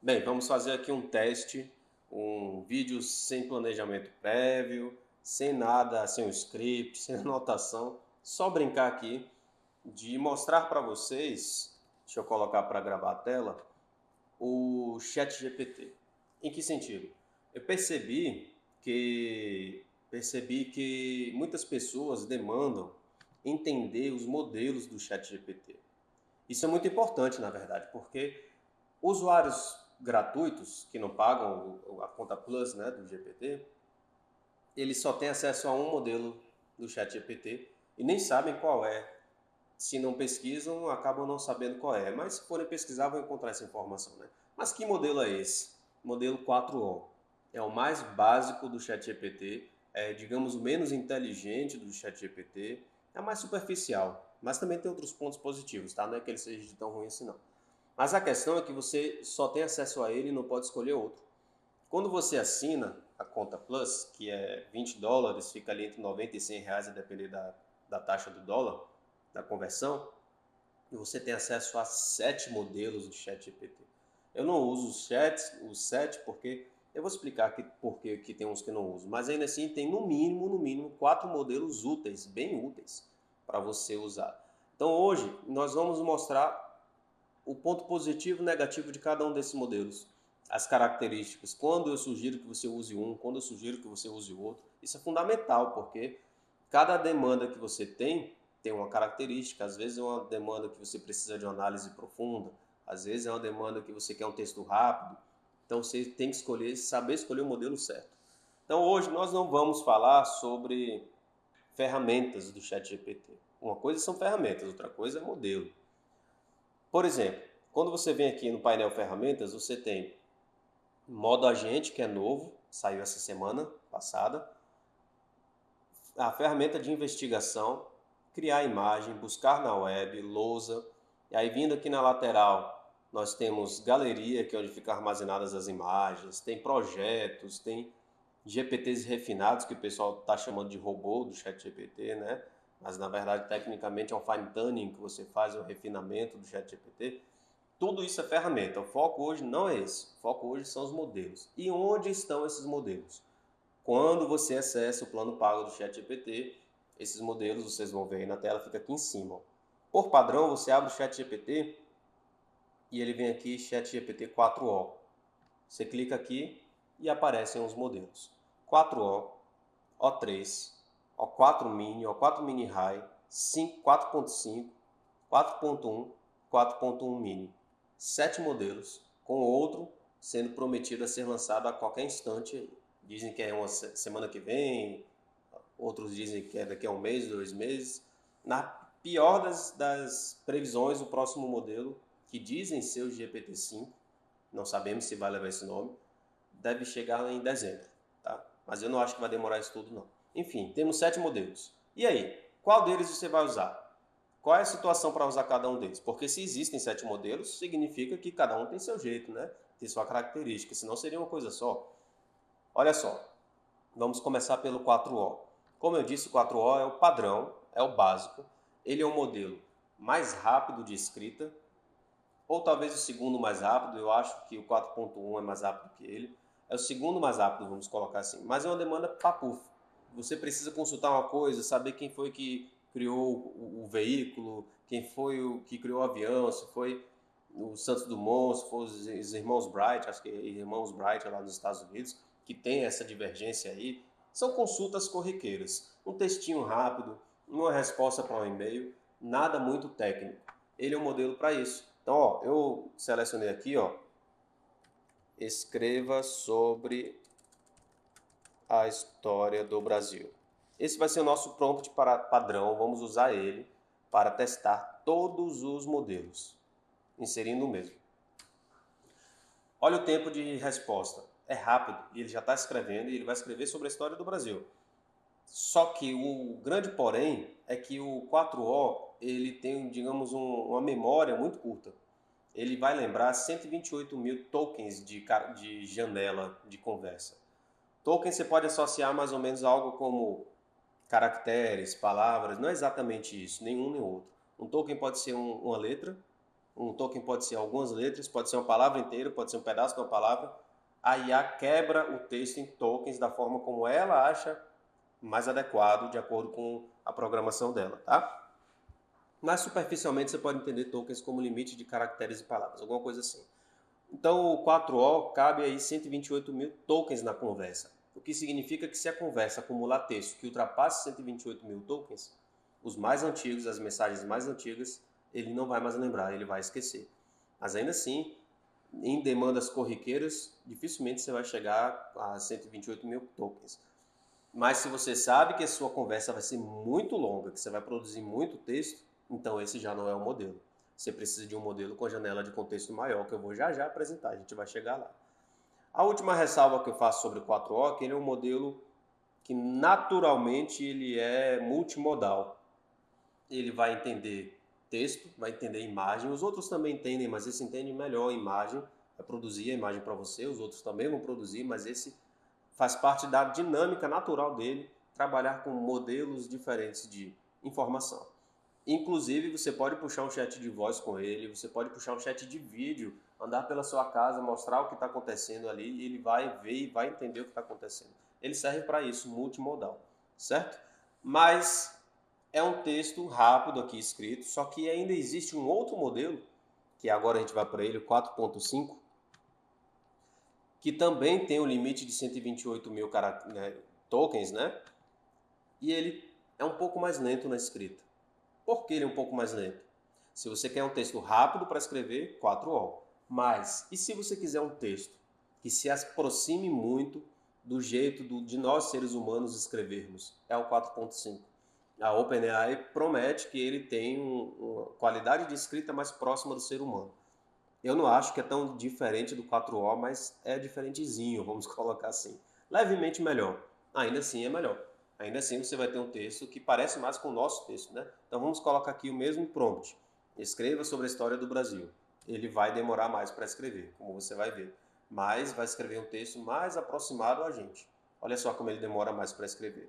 Bem, vamos fazer aqui um teste, um vídeo sem planejamento prévio, sem nada, sem um script, sem anotação, só brincar aqui de mostrar para vocês, deixa eu colocar para gravar a tela, o ChatGPT. Em que sentido? Eu percebi que muitas pessoas demandam entender os modelos do ChatGPT. Isso é muito importante, na verdade, porque usuários gratuitos que não pagam a conta Plus, né, do GPT, eles só têm acesso a um modelo do ChatGPT e nem sabem qual é. Se não pesquisam, acabam não sabendo qual é. Mas se forem pesquisar, vão encontrar essa informação, né? Mas que modelo é esse? Modelo 4O. É o mais básico do ChatGPT, é, digamos, o menos inteligente do ChatGPT, é mais superficial, mas também tem outros pontos positivos, tá? Não é que ele seja de tão ruim assim, não. Mas a questão é que você só tem acesso a ele e não pode escolher outro. Quando você assina a conta Plus, que é US$ 20, fica ali entre 90 e R$ 100, a depender da taxa do dólar, da conversão, e você tem acesso a 7 modelos do ChatGPT. Eu não uso os 7 porque eu vou explicar aqui por que tem uns que não uso, mas ainda assim tem no mínimo 4 modelos úteis, bem úteis para você usar. Então hoje nós vamos mostrar o ponto positivo e negativo de cada um desses modelos, as características, quando eu sugiro que você use um, quando eu sugiro que você use o outro. Isso é fundamental, porque cada demanda que você tem uma característica. Às vezes é uma demanda que você precisa de uma análise profunda, às vezes é uma demanda que você quer um texto rápido. Então você tem que escolher, saber escolher o modelo certo. Então hoje nós não vamos falar sobre ferramentas do ChatGPT. Uma coisa são ferramentas, outra coisa é modelo. Por exemplo, quando você vem aqui no painel ferramentas, você tem modo agente, que é novo, saiu essa semana passada, a ferramenta de investigação, criar imagem, buscar na web, lousa, e aí vindo aqui na lateral, nós temos galeria, que é onde ficam armazenadas as imagens, tem projetos, tem GPTs refinados, que o pessoal está chamando de robô do ChatGPT, né? Mas na verdade, tecnicamente, é um fine tuning que você faz, o refinamento do ChatGPT. Tudo isso é ferramenta. O foco hoje não é esse. O foco hoje são os modelos. E onde estão esses modelos? Quando você acessa o plano pago do ChatGPT, esses modelos vocês vão ver aí na tela, fica aqui em cima. Por padrão, você abre o ChatGPT e ele vem aqui ChatGPT 4o. Você clica aqui e aparecem os modelos. 4o, O3, O4 Mini, O4 Mini High, 4.5, 4.1, 4.1 Mini. 7 modelos, com outro sendo prometido a ser lançado a qualquer instante. Dizem que é uma semana que vem, outros dizem que é daqui a um mês, 2 meses. Na pior das previsões, o próximo modelo, que dizem ser o GPT-5, não sabemos se vai levar esse nome, deve chegar em dezembro, tá? Mas eu não acho que vai demorar isso tudo, não. Enfim, temos 7 modelos. E aí, qual deles você vai usar? Qual é a situação para usar cada um deles? Porque se existem 7 modelos, significa que cada um tem seu jeito, né? Tem sua característica, senão seria uma coisa só. Olha só, vamos começar pelo 4O. Como eu disse, o 4O é o padrão, é o básico. Ele é um modelo mais rápido de escrita, ou talvez o segundo mais rápido. Eu acho que o 4.1 é mais rápido que ele. É o segundo mais rápido, vamos colocar assim. Mas é uma demanda papuf. Você precisa consultar uma coisa, saber quem foi que criou o veículo, quem foi o que criou o avião, se foi o Santos Dumont, se foi os irmãos Bright, acho que é irmãos Bright lá nos Estados Unidos, que tem essa divergência aí. São consultas corriqueiras. Um textinho rápido, uma resposta para um e-mail, nada muito técnico. Ele é um modelo para isso. Então, ó, eu selecionei aqui, ó, escreva sobre a história do Brasil. Esse vai ser o nosso prompt para padrão, vamos usar ele para testar todos os modelos, inserindo o mesmo. Olha o tempo de resposta, é rápido, e ele já está escrevendo e ele vai escrever sobre a história do Brasil. Só que o grande porém é que o 4O ele tem, digamos, uma memória muito curta. Ele vai lembrar 128 mil tokens de janela de conversa. Token você pode associar mais ou menos a algo como caracteres, palavras, não é exatamente isso, nenhum nem outro. Um token pode ser uma letra, Um token pode ser algumas letras, pode ser uma palavra inteira, pode ser um pedaço de uma palavra. A IA quebra o texto em tokens da forma como ela acha mais adequado, de acordo com a programação dela, tá? Mas superficialmente você pode entender tokens como limite de caracteres e palavras, alguma coisa assim. Então o 4O cabe aí 128 mil tokens na conversa, o que significa que se a conversa acumular texto que ultrapasse 128 mil tokens, os mais antigos, as mensagens mais antigas, ele não vai mais lembrar, ele vai esquecer. Mas ainda assim, em demandas corriqueiras, dificilmente você vai chegar a 128 mil tokens. Mas se você sabe que a sua conversa vai ser muito longa, que você vai produzir muito texto, então esse já não é o modelo. Você precisa de um modelo com janela de contexto maior, que eu vou já apresentar, a gente vai chegar lá. A última ressalva que eu faço sobre o 4O é que ele é um modelo que naturalmente ele é multimodal. Ele vai entender texto, vai entender imagem, os outros também entendem, mas esse entende melhor a imagem, vai produzir a imagem para você, os outros também vão produzir, mas esse faz parte da dinâmica natural dele trabalhar com modelos diferentes de informação. Inclusive, você pode puxar um chat de voz com ele, você pode puxar um chat de vídeo, andar pela sua casa, mostrar o que está acontecendo ali, e ele vai ver e vai entender o que está acontecendo. Ele serve para isso, multimodal, certo? Mas é um texto rápido aqui escrito, só que ainda existe um outro modelo, que agora a gente vai para ele, o 4.5, que também tem o limite de 128 mil tokens, né? E ele é um pouco mais lento na escrita. Por que ele é um pouco mais lento? Se você quer um texto rápido para escrever, 4O. Mas, e se você quiser um texto que se aproxime muito do jeito de nós seres humanos escrevermos? É o 4.5. A OpenAI promete que ele tem uma qualidade de escrita mais próxima do ser humano. Eu não acho que é tão diferente do 4O, mas é diferentezinho, vamos colocar assim. Levemente melhor. Ainda assim é melhor. Ainda assim você vai ter um texto que parece mais com o nosso texto, né? Então vamos colocar aqui o mesmo prompt. Escreva sobre a história do Brasil. Ele vai demorar mais para escrever, como você vai ver. Mas vai escrever um texto mais aproximado a gente. Olha só como ele demora mais para escrever.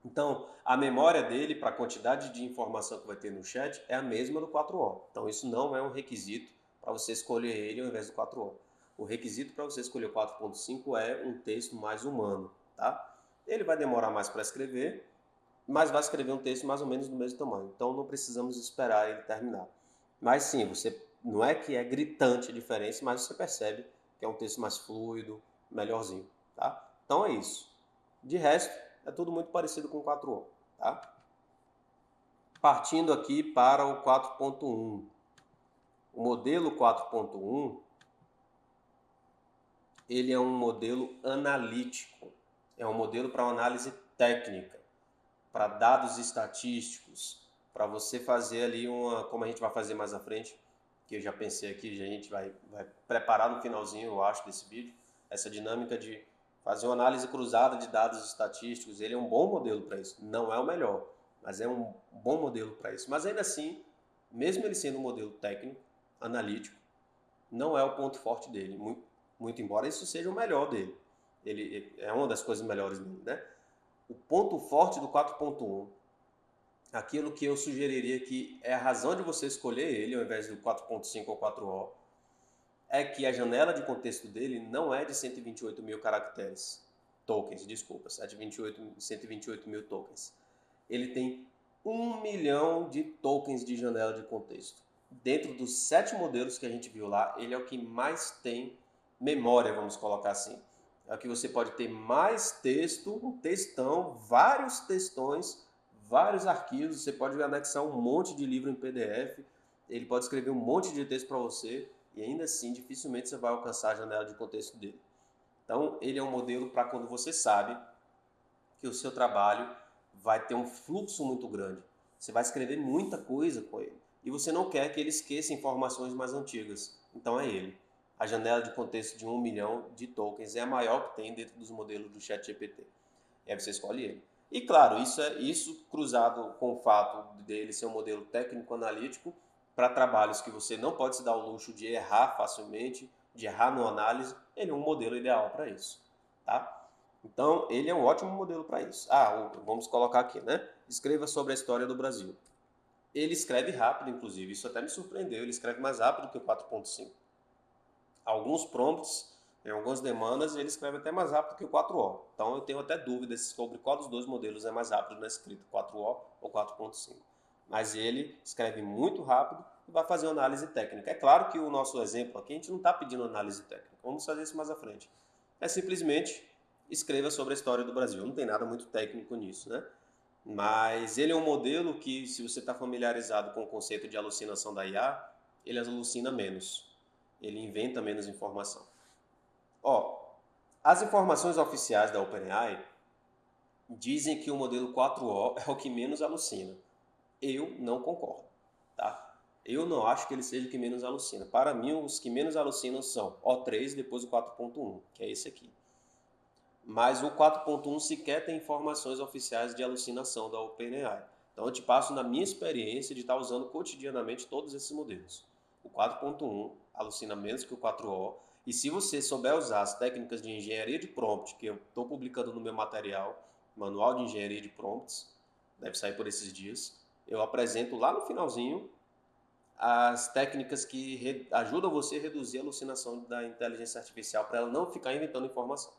Então, a memória dele para a quantidade de informação que vai ter no chat é a mesma do 4O. Então, isso não é um requisito para você escolher ele ao invés do 4O. O requisito para você escolher o 4.5 é um texto mais humano, tá? Ele vai demorar mais para escrever, mas vai escrever um texto mais ou menos do mesmo tamanho. Então, não precisamos esperar ele terminar. Mas sim, você não é que é gritante a diferença, mas você percebe que é um texto mais fluido, melhorzinho, tá? Então é isso. De resto, é tudo muito parecido com o 4O, tá? Partindo aqui para o 4.1. O modelo 4.1, ele é um modelo analítico. É um modelo para análise técnica, para dados estatísticos, para você fazer ali como a gente vai fazer mais à frente, que eu já pensei aqui, a gente vai preparar no finalzinho, eu acho, desse vídeo, essa dinâmica de fazer uma análise cruzada de dados estatísticos. Ele é um bom modelo para isso. Não é o melhor, mas é um bom modelo para isso. Mas ainda assim, mesmo ele sendo um modelo técnico, analítico, não é o ponto forte dele, muito embora isso seja o melhor dele. Ele é uma das coisas melhores dele, né? O ponto forte do 4.1, aquilo que eu sugeriria que é a razão de você escolher ele ao invés do 4.5 ou 4O, é que a janela de contexto dele não é de 128 mil caracteres, tokens, desculpa, 128 mil tokens. Ele tem 1 milhão de tokens de janela de contexto. Dentro dos 7 modelos que a gente viu lá, ele é o que mais tem memória, vamos colocar assim. É o que você pode ter mais texto, um textão, vários textões, vários arquivos. Você pode anexar um monte de livro em PDF. Ele pode escrever um monte de texto para você e ainda assim dificilmente você vai alcançar a janela de contexto dele. Então, ele é um modelo para quando você sabe que o seu trabalho vai ter um fluxo muito grande. Você vai escrever muita coisa com ele. E você não quer que ele esqueça informações mais antigas. Então é ele. A janela de contexto de 1 milhão de tokens é a maior que tem dentro dos modelos do ChatGPT. E aí você escolhe ele. E claro, isso cruzado com o fato dele ser um modelo técnico-analítico para trabalhos que você não pode se dar o luxo de errar facilmente, de errar no análise, ele é um modelo ideal para isso. Tá? Então, ele é um ótimo modelo para isso. Vamos colocar aqui, né? Escreva sobre a história do Brasil. Ele escreve rápido, inclusive, isso até me surpreendeu, ele escreve mais rápido que o 4.5. Alguns prompts, em algumas demandas, ele escreve até mais rápido que o 4O. Então eu tenho até dúvidas sobre qual dos dois modelos é mais rápido na escrita, 4O ou 4.5. Mas ele escreve muito rápido e vai fazer uma análise técnica. É claro que o nosso exemplo aqui, a gente não está pedindo análise técnica, vamos fazer isso mais à frente. É simplesmente escreva sobre a história do Brasil, não tem nada muito técnico nisso, né? Mas ele é um modelo que, se você está familiarizado com o conceito de alucinação da IA, ele alucina menos, ele inventa menos informação. Ó, as informações oficiais da OpenAI dizem que o modelo 4O é o que menos alucina. Eu não concordo, tá? Eu não acho que ele seja o que menos alucina. Para mim, os que menos alucinam são O3 e depois o 4.1, que é esse aqui. Mas o 4.1 sequer tem informações oficiais de alucinação da OpenAI. Então eu te passo na minha experiência de estar usando cotidianamente todos esses modelos. O 4.1 alucina menos que o 4O, e se você souber usar as técnicas de engenharia de prompt, que eu estou publicando no meu material, Manual de Engenharia de Prompts, deve sair por esses dias, eu apresento lá no finalzinho as técnicas que ajudam você a reduzir a alucinação da inteligência artificial para ela não ficar inventando informação.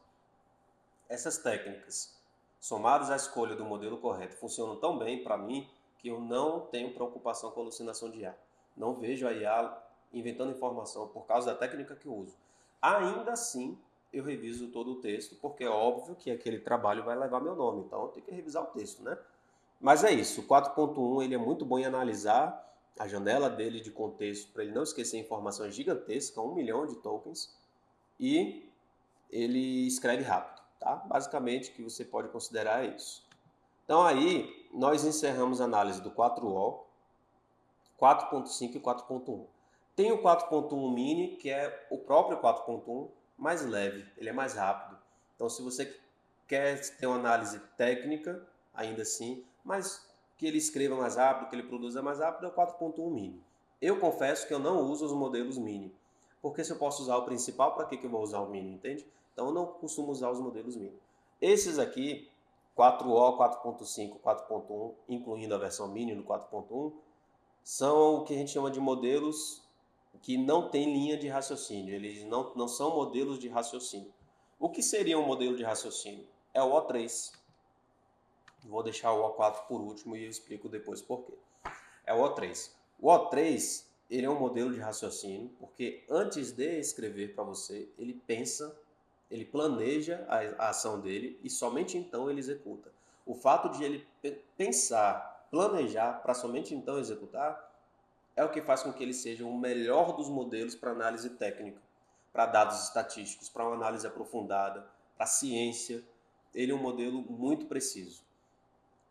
Essas técnicas, somadas à escolha do modelo correto, funcionam tão bem para mim que eu não tenho preocupação com a alucinação de IA. Não vejo a IA inventando informação por causa da técnica que eu uso. Ainda assim, eu reviso todo o texto, porque é óbvio que aquele trabalho vai levar meu nome, então eu tenho que revisar o texto, né? Mas é isso, o 4.1 ele é muito bom em analisar a janela dele de contexto para ele não esquecer informações gigantescas, 1 milhão de tokens, e ele escreve rápido, tá? Basicamente, o que você pode considerar é isso. Então aí, nós encerramos a análise do 4O, 4.5 e 4.1. Tem o 4.1 mini, que é o próprio 4.1, mais leve, ele é mais rápido. Então, se você quer ter uma análise técnica, ainda assim, mas que ele escreva mais rápido, que ele produza mais rápido, é o 4.1 mini. Eu confesso que eu não uso os modelos mini, porque se eu posso usar o principal, para que eu vou usar o mini, entende? Então, eu não costumo usar os modelos mini. Esses aqui, 4O, 4.5, 4.1, incluindo a versão mini no 4.1, são o que a gente chama de modelos que não têm linha de raciocínio, eles não são modelos de raciocínio. O que seria um modelo de raciocínio? É o O3. Vou deixar o O4 por último e eu explico depois por quê. É o O3. O O3, ele é um modelo de raciocínio, porque antes de escrever para você, ele pensa, ele planeja a ação dele e somente então ele executa. O fato de ele pensar, planejar para somente então executar, é o que faz com que ele seja o melhor dos modelos para análise técnica, para dados estatísticos, para uma análise aprofundada, para ciência. Ele é um modelo muito preciso.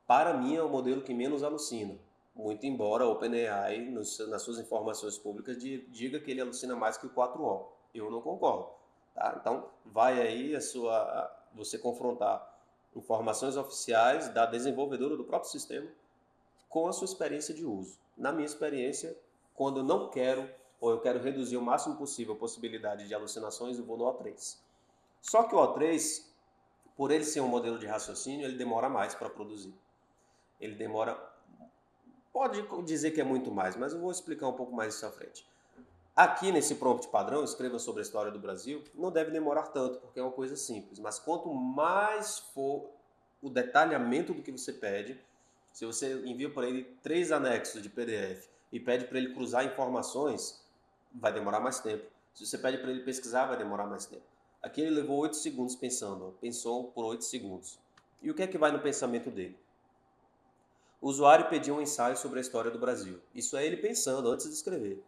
Para mim, é o modelo que menos alucina. Muito embora a OpenAI, nas suas informações públicas, diga que ele alucina mais que o 4O. Eu não concordo. Tá? Então, vai aí você confrontar informações oficiais da desenvolvedora do próprio sistema com a sua experiência de uso. Na minha experiência, quando eu não quero ou eu quero reduzir o máximo possível a possibilidade de alucinações, eu vou no O3. Só que o O3, por ele ser um modelo de raciocínio, ele demora mais para produzir. Ele demora, pode dizer que é muito mais, mas eu vou explicar um pouco mais isso à frente. Aqui nesse prompt padrão, escreva sobre a história do Brasil, não deve demorar tanto, porque é uma coisa simples. Mas quanto mais for o detalhamento do que você pede, se você envia para ele 3 anexos de PDF e pede para ele cruzar informações, vai demorar mais tempo. Se você pede para ele pesquisar, vai demorar mais tempo. Aqui ele levou 8 segundos pensando, pensou por 8 segundos. E o que é que vai no pensamento dele? O usuário pediu um ensaio sobre a história do Brasil. Isso é ele pensando antes de escrever.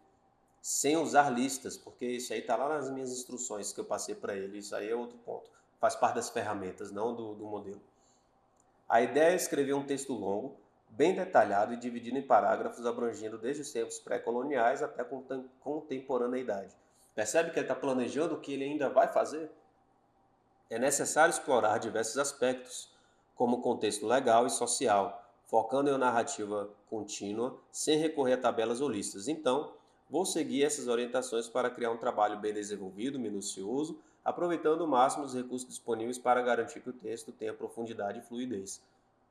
Sem usar listas, porque isso aí está lá nas minhas instruções que eu passei para ele. Isso aí é outro ponto. Faz parte das ferramentas, não do modelo. A ideia é escrever um texto longo, bem detalhado e dividido em parágrafos abrangendo desde os tempos pré-coloniais até a contemporaneidade. Percebe que ele está planejando o que ele ainda vai fazer? É necessário explorar diversos aspectos, como contexto legal e social, focando em uma narrativa contínua, sem recorrer a tabelas ou listas. Então, vou seguir essas orientações para criar um trabalho bem desenvolvido, minucioso, aproveitando o máximo os recursos disponíveis para garantir que o texto tenha profundidade e fluidez.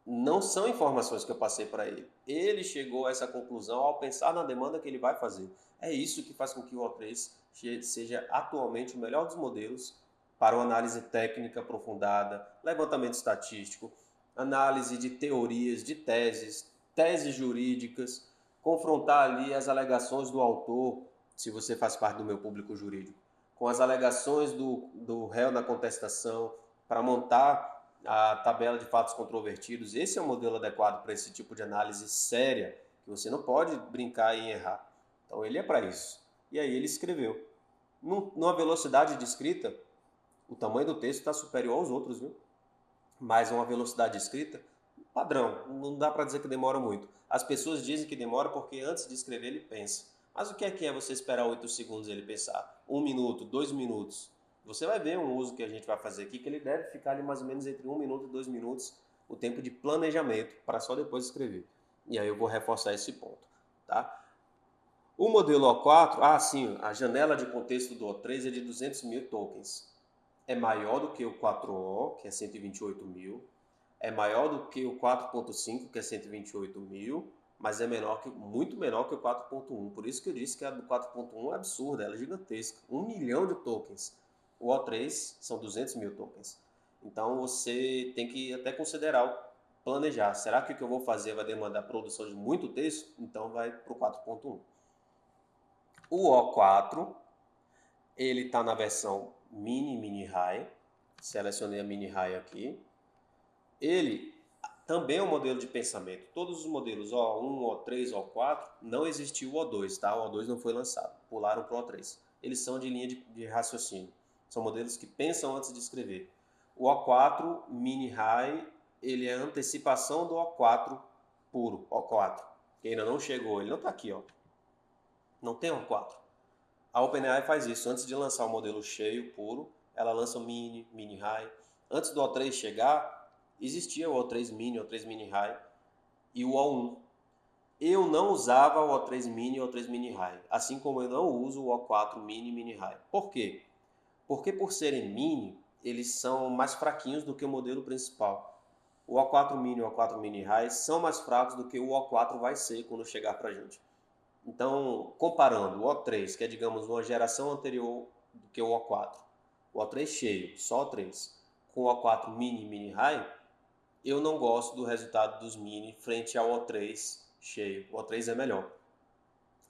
não são informações que eu passei para ele. Ele chegou a essa conclusão ao pensar na demanda que ele vai fazer. É isso que faz com que o O3 seja atualmente o melhor dos modelos para uma análise técnica aprofundada, levantamento estatístico, análise de teorias, de teses, teses jurídicas, confrontar ali as alegações do autor, se você faz parte do meu público jurídico, com as alegações do réu na contestação, para montar a tabela de fatos controvertidos. Esse é o modelo adequado para esse tipo de análise séria, que você não pode brincar e errar. Então ele é para isso. E aí ele escreveu. Numa velocidade de escrita, o tamanho do texto está superior aos outros, viu? Mas uma velocidade de escrita padrão, não dá para dizer que demora muito. As pessoas dizem que demora porque antes de escrever ele pensa. Mas o que é você esperar 8 segundos ele pensar? 1 minuto, 2 minutos? Você vai ver um uso que a gente vai fazer aqui, que ele deve ficar ali mais ou menos entre 1 minuto e 2 minutos, o tempo de planejamento, para só depois escrever. E aí eu vou reforçar esse ponto, tá? O modelo O4, sim, a janela de contexto do O3 é de 200 mil tokens. É maior do que o 4O, que é 128 mil. É maior do que o 4.5, que é 128 mil, mas é muito menor que o 4.1. Por isso que eu disse que a do 4.1 é absurda, ela é gigantesca. 1 milhão de tokens. O O3 são 200 mil tokens. Então você tem que até considerar, planejar. Será que o que eu vou fazer vai demandar produção de muito texto? Então vai para o 4.1. O O4, ele está na versão mini high. Selecionei a mini high aqui. Ele também é um modelo de pensamento. Todos os modelos O1, O3, O4, não existiu o O2, tá? O O2 não foi lançado, pularam para o O3. Eles são de linha de raciocínio. São modelos que pensam antes de escrever. O O4 Mini High, ele é a antecipação do O4 puro, O4, que ainda não chegou, ele não está aqui, ó. Não tem O4. A OpenAI faz isso, antes de lançar o modelo cheio, puro, ela lança o Mini High. Antes do O3 chegar, existia o O3 Mini, o O3 Mini High e o O1. Eu não usava o O3 Mini e o O3 Mini High, assim como eu não uso o O4 Mini e Mini High. Por quê? Porque por serem mini, eles são mais fraquinhos do que o modelo principal. O O4 Mini e o O4 Mini High são mais fracos do que o O4 vai ser quando chegar para a gente. Então, comparando o O3, que é, digamos, uma geração anterior do que o O4, o O3 cheio, só o O3, com o O4 Mini e Mini High, eu não gosto do resultado dos Mini frente ao O3 cheio. O O3 é melhor.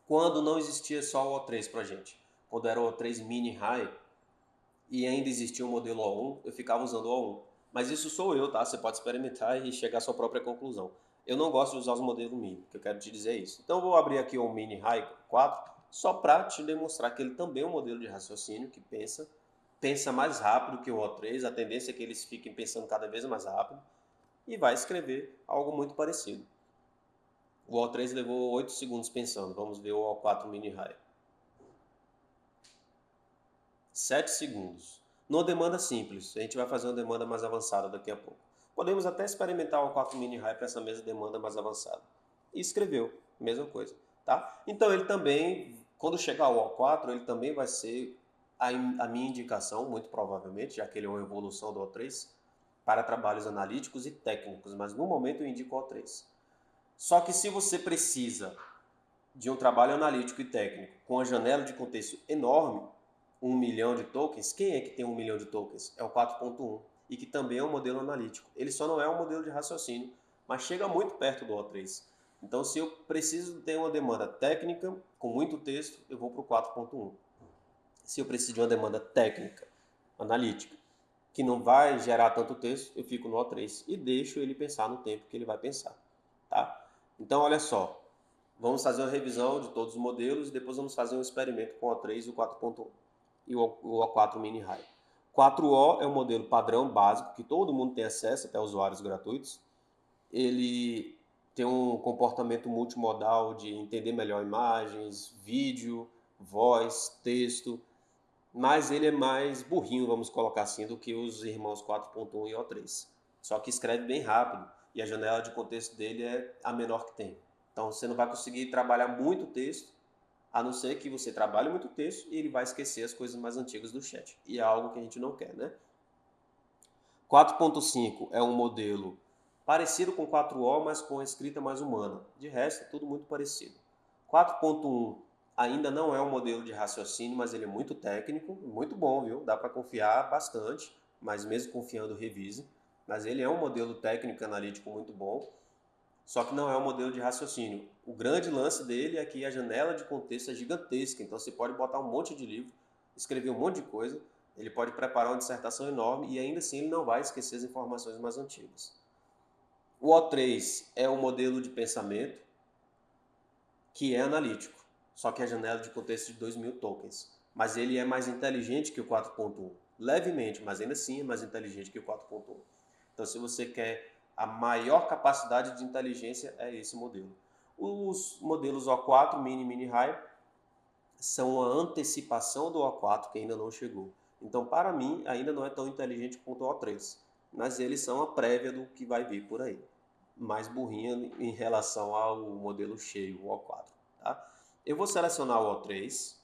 Quando não existia só o O3 pra gente, quando era o O3 Mini High e ainda existia o modelo O1, eu ficava usando o O1. Mas isso sou eu, tá? Você pode experimentar e chegar à sua própria conclusão. Eu não gosto de usar os modelos mini, que eu quero te dizer isso. Então eu vou abrir aqui o Mini High 4, só para te demonstrar que ele também é um modelo de raciocínio que pensa mais rápido que o O3, a tendência é que eles fiquem pensando cada vez mais rápido e vai escrever algo muito parecido. O O3 levou 8 segundos pensando, vamos ver o O4 Mini High. 7 segundos. Numa demanda simples, a gente vai fazer uma demanda mais avançada daqui a pouco. Podemos até experimentar o O4 Mini High para essa mesma demanda mais avançada. E escreveu, mesma coisa, tá? Então ele também, quando chegar ao O4, ele também vai ser a minha indicação, muito provavelmente, já que ele é uma evolução do O3, para trabalhos analíticos e técnicos, mas no momento eu indico o O3. Só que se você precisa de um trabalho analítico e técnico com a janela de contexto enorme, 1 milhão de tokens, quem é que tem 1 milhão de tokens? É o 4.1 e que também é um modelo analítico. Ele só não é um modelo de raciocínio, mas chega muito perto do O3. Então, se eu preciso ter uma demanda técnica com muito texto, eu vou para o 4.1. Se eu preciso de uma demanda técnica, analítica, que não vai gerar tanto texto, eu fico no O3 e deixo ele pensar no tempo que ele vai pensar. Tá? Então, olha só, vamos fazer uma revisão de todos os modelos e depois vamos fazer um experimento com o O3 e o 4.1 e o O4 Mini High. 4O é um modelo padrão básico que todo mundo tem acesso, até usuários gratuitos. Ele tem um comportamento multimodal de entender melhor imagens, vídeo, voz, texto, mas ele é mais burrinho, vamos colocar assim, do que os irmãos 4.1 e O3. Só que escreve bem rápido e a janela de contexto dele é a menor que tem. Então você não vai conseguir trabalhar muito texto, a não ser que você trabalhe muito texto e ele vai esquecer as coisas mais antigas do chat. E é algo que a gente não quer, né? 4.5 é um modelo Parecido com 4O, mas com a escrita mais humana. De resto, é tudo muito parecido. 4.1 ainda não é um modelo de raciocínio, mas ele é muito técnico, muito bom, viu? Dá para confiar bastante, mas mesmo confiando, revise. Mas ele é um modelo técnico analítico muito bom, só que não é um modelo de raciocínio. O grande lance dele é que a janela de contexto é gigantesca, então você pode botar um monte de livro, escrever um monte de coisa, ele pode preparar uma dissertação enorme e ainda assim ele não vai esquecer as informações mais antigas. O O3 é um modelo de pensamento que é analítico, só que a janela de contexto de 2.000 tokens. Mas ele é mais inteligente que o 4.1. Levemente, mas ainda assim é mais inteligente que o 4.1. Então, se você quer a maior capacidade de inteligência, é esse modelo. Os modelos O4, Mini, Mini, High, são a antecipação do O4 que ainda não chegou. Então, para mim, ainda não é tão inteligente quanto o O3. Mas eles são a prévia do que vai vir por aí. Mais burrinha em relação ao modelo cheio, o O4. Tá? Eu vou selecionar o O3,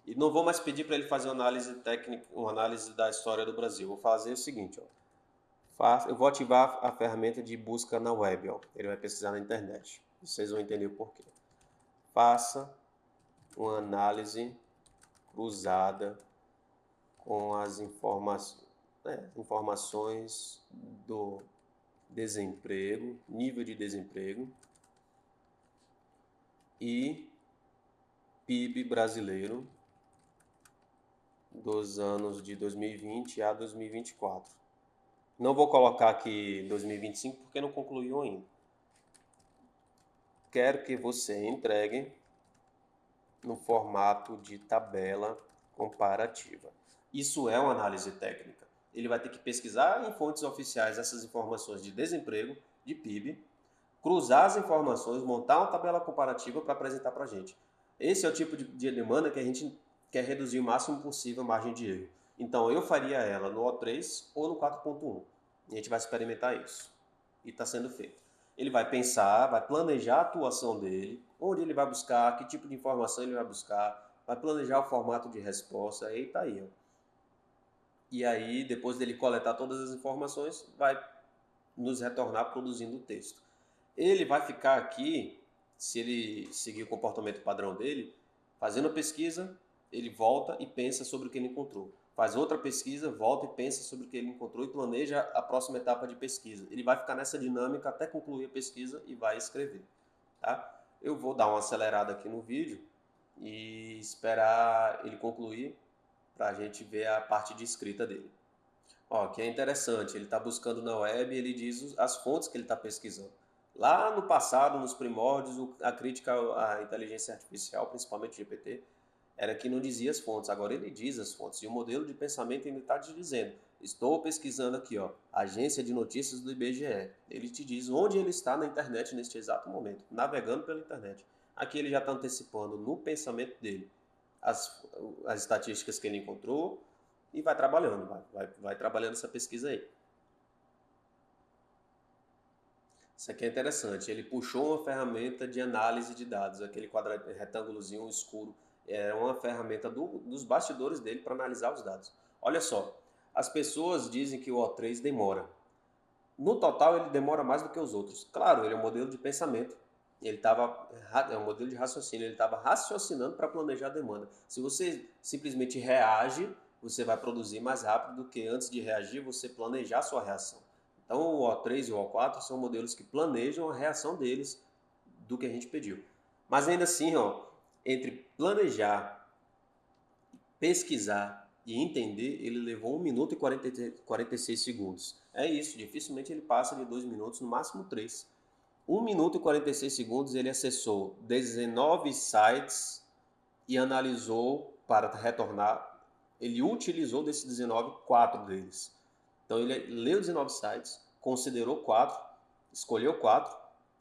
e não vou mais pedir para ele fazer uma análise técnica, uma análise da história do Brasil. Vou fazer o seguinte, ó. Eu vou ativar a ferramenta de busca na web, ó. Ele vai pesquisar na internet. Vocês vão entender o porquê. Faça uma análise cruzada com as informações do desemprego, nível de desemprego e PIB brasileiro dos anos de 2020 a 2024. Não vou colocar aqui 2025 porque não concluiu ainda. Quero que você entregue no formato de tabela comparativa. Isso é uma análise técnica. Ele vai ter que pesquisar em fontes oficiais essas informações de desemprego, de PIB, cruzar as informações, montar uma tabela comparativa para apresentar para a gente. Esse é o tipo de demanda que a gente quer reduzir o máximo possível a margem de erro. Então, eu faria ela no O3 ou no 4.1. A gente vai experimentar isso. E está sendo feito. Ele vai pensar, vai planejar a atuação dele, onde ele vai buscar, que tipo de informação ele vai buscar, vai planejar o formato de resposta, aí tá aí. Ó. E aí, depois dele coletar todas as informações, vai nos retornar produzindo o texto. Ele vai ficar aqui, se ele seguir o comportamento padrão dele, fazendo a pesquisa, ele volta e pensa sobre o que ele encontrou. Faz outra pesquisa, volta e pensa sobre o que ele encontrou e planeja a próxima etapa de pesquisa. Ele vai ficar nessa dinâmica até concluir a pesquisa e vai escrever. Tá? Eu vou dar uma acelerada aqui no vídeo e esperar ele concluir para a gente ver a parte de escrita dele. Ó, que é interessante, ele está buscando na web e ele diz as fontes que ele está pesquisando. Lá no passado, nos primórdios, a crítica à inteligência artificial, principalmente GPT, era que não dizia as fontes. Agora ele diz as fontes. E o modelo de pensamento ainda está te dizendo. Estou pesquisando aqui, ó, agência de notícias do IBGE. Ele te diz onde ele está na internet neste exato momento, navegando pela internet. Aqui ele já está antecipando no pensamento dele as estatísticas que ele encontrou e vai trabalhando, vai trabalhando essa pesquisa aí. Isso aqui é interessante. Ele puxou uma ferramenta de análise de dados, aquele retângulozinho escuro. É uma ferramenta dos bastidores dele para analisar os dados. Olha só, as pessoas dizem que o O3 demora. No total, ele demora mais do que os outros. Claro, ele é um modelo de pensamento. É um modelo de raciocínio. Ele estava raciocinando para planejar a demanda. Se você simplesmente reage, você vai produzir mais rápido do que antes de reagir, você planejar a sua reação. Então, o O3 e o O4 são modelos que planejam a reação deles do que a gente pediu. Mas ainda assim, ó, entre planejar, pesquisar e entender, ele levou 1 minuto e 46 segundos. É isso, dificilmente ele passa de 2 minutos, no máximo 3. 1 minuto e 46 segundos ele acessou 19 sites e analisou para retornar. Ele utilizou desses 19, 4 deles. Então ele leu 19 sites, considerou 4, escolheu 4,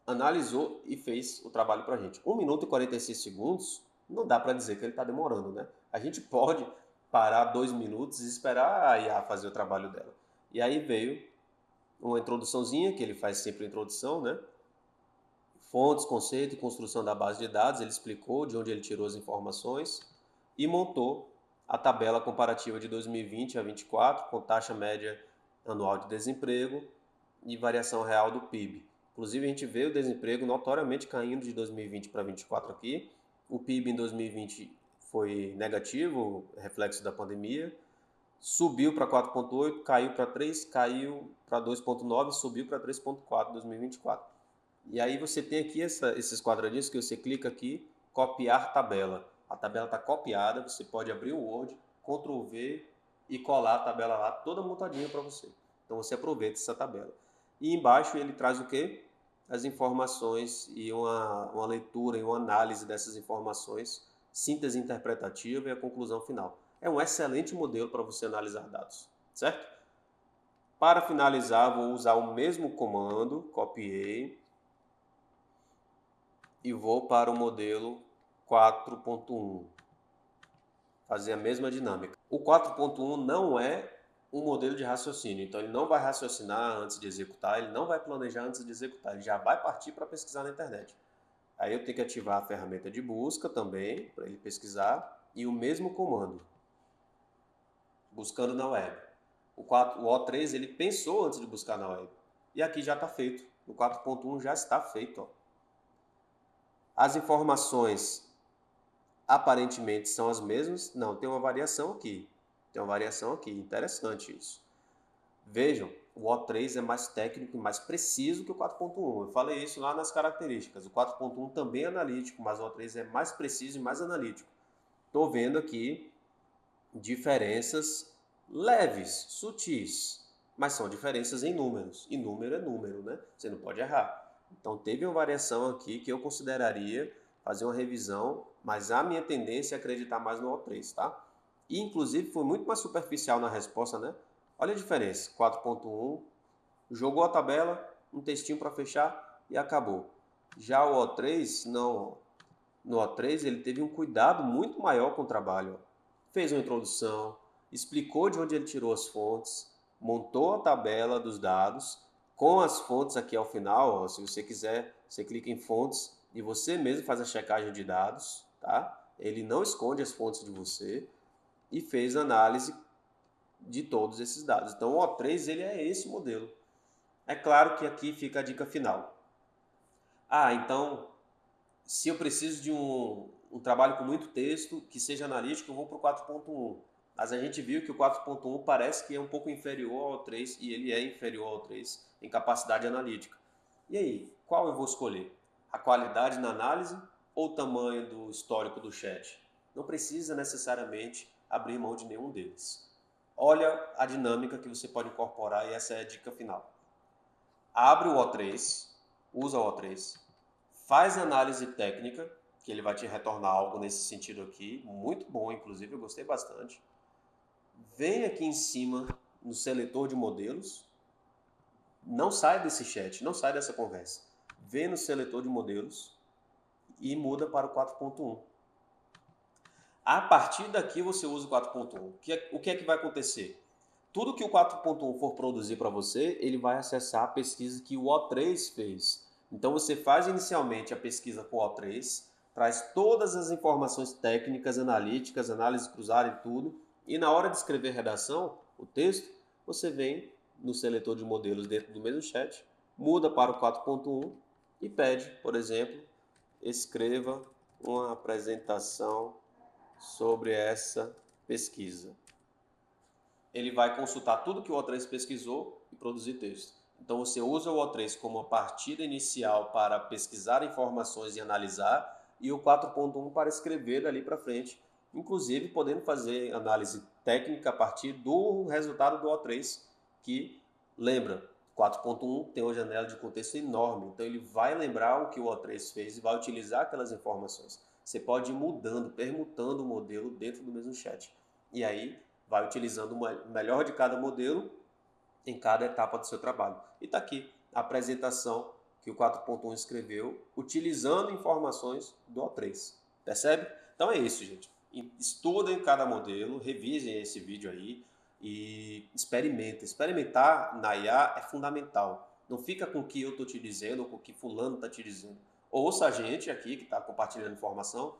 analisou e fez o trabalho para a gente. 1 minuto e 46 segundos, não dá para dizer que ele está demorando, né? A gente pode parar 2 minutos e esperar a IA fazer o trabalho dela. E aí veio uma introduçãozinha, que ele faz sempre a introdução, né? Fontes, conceito e construção da base de dados, ele explicou de onde ele tirou as informações e montou a tabela comparativa de 2020 a 2024, com taxa média anual de desemprego e variação real do PIB. Inclusive, a gente vê o desemprego notoriamente caindo de 2020 para 2024 aqui. O PIB em 2020 foi negativo, reflexo da pandemia. Subiu para 4,8, caiu para 3, caiu para 2,9, subiu para 3,4 em 2024. E aí você tem aqui esses quadradinhos que você clica aqui, copiar tabela. A tabela está copiada, você pode abrir o Word, Ctrl V e colar a tabela lá, toda montadinha para você. Então você aproveita essa tabela. E embaixo ele traz o quê? As informações e uma leitura e uma análise dessas informações, síntese interpretativa e a conclusão final. É um excelente modelo para você analisar dados, certo? Para finalizar, vou usar o mesmo comando, copiei, e vou para o modelo 4.1, fazer a mesma dinâmica. O 4.1 não é um modelo de raciocínio, então ele não vai raciocinar antes de executar, ele não vai planejar antes de executar, ele já vai partir para pesquisar na internet. Aí eu tenho que ativar a ferramenta de busca também, para ele pesquisar, e o mesmo comando, buscando na web. O O3 ele pensou antes de buscar na web, e aqui já está feito, no 4.1 já está feito, ó. As informações aparentemente são as mesmas. Não, tem uma variação aqui. Tem uma variação aqui. Interessante isso. Vejam, o O3 é mais técnico e mais preciso que o 4.1. Eu falei isso lá nas características. O 4.1 também é analítico, mas o O3 é mais preciso e mais analítico. Estou vendo aqui diferenças leves, sutis, mas são diferenças em números. E número é número, né? Você não pode errar. Então teve uma variação aqui que eu consideraria fazer uma revisão, mas a minha tendência é acreditar mais no O3, tá? E inclusive foi muito mais superficial na resposta, né? Olha a diferença, 4.1, jogou a tabela, um textinho para fechar e acabou. Já o O3, não, no O3 ele teve um cuidado muito maior com o trabalho. Fez uma introdução, explicou de onde ele tirou as fontes, montou a tabela dos dados, com as fontes aqui ao final, ó, se você quiser, você clica em fontes e você mesmo faz a checagem de dados, tá? Ele não esconde as fontes de você e fez análise de todos esses dados. Então o O3 ele é esse modelo. É claro que aqui fica a dica final. Então se eu preciso de um trabalho com muito texto, que seja analítico, eu vou para o 4.1. Mas a gente viu que o 4.1 parece que é um pouco inferior ao 3, e ele é inferior ao 3 em capacidade analítica. E aí, qual eu vou escolher? A qualidade na análise ou o tamanho do histórico do chat? Não precisa necessariamente abrir mão de nenhum deles. Olha a dinâmica que você pode incorporar e essa é a dica final. Abre o O3, usa o O3, faz análise técnica, que ele vai te retornar algo nesse sentido aqui, muito bom, inclusive, eu gostei bastante. Vem aqui em cima no seletor de modelos, não sai desse chat, não sai dessa conversa. Vem no seletor de modelos e muda para o 4.1. A partir daqui você usa o 4.1. O que é que vai acontecer? Tudo que o 4.1 for produzir para você, ele vai acessar a pesquisa que o O3 fez. Então você faz inicialmente a pesquisa com o O3, traz todas as informações técnicas, analíticas, análise cruzada e tudo, e na hora de escrever redação, o texto, você vem no seletor de modelos dentro do mesmo chat, muda para o 4.1 e pede, por exemplo, escreva uma apresentação sobre essa pesquisa. Ele vai consultar tudo que o O3 pesquisou e produzir texto. Então você usa o O3 como uma partida inicial para pesquisar informações e analisar, e o 4.1 para escrever dali para frente, inclusive podendo fazer análise técnica a partir do resultado do O3, que lembra, 4.1 tem uma janela de contexto enorme, então ele vai lembrar o que o O3 fez e vai utilizar aquelas informações. Você pode ir mudando, permutando o modelo dentro do mesmo chat. E aí vai utilizando o melhor de cada modelo em cada etapa do seu trabalho. E está aqui a apresentação que o 4.1 escreveu, utilizando informações do O3. Percebe? Então é isso, gente. Estudem cada modelo, revisem esse vídeo aí e experimentem. Experimentar na IA é fundamental. Não fica com o que eu estou te dizendo ou com o que fulano está te dizendo. Ouça a gente aqui que está compartilhando informação,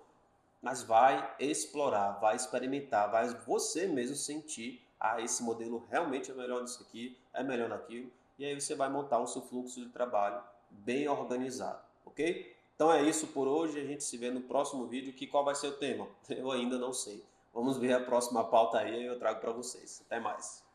mas vai explorar, vai experimentar, vai você mesmo sentir ah, esse modelo realmente é melhor nisso aqui, é melhor naquilo, e aí você vai montar o seu fluxo de trabalho bem organizado, ok? Então é isso por hoje, a gente se vê no próximo vídeo, que qual vai ser o tema? Eu ainda não sei. Vamos ver a próxima pauta aí e eu trago para vocês. Até mais.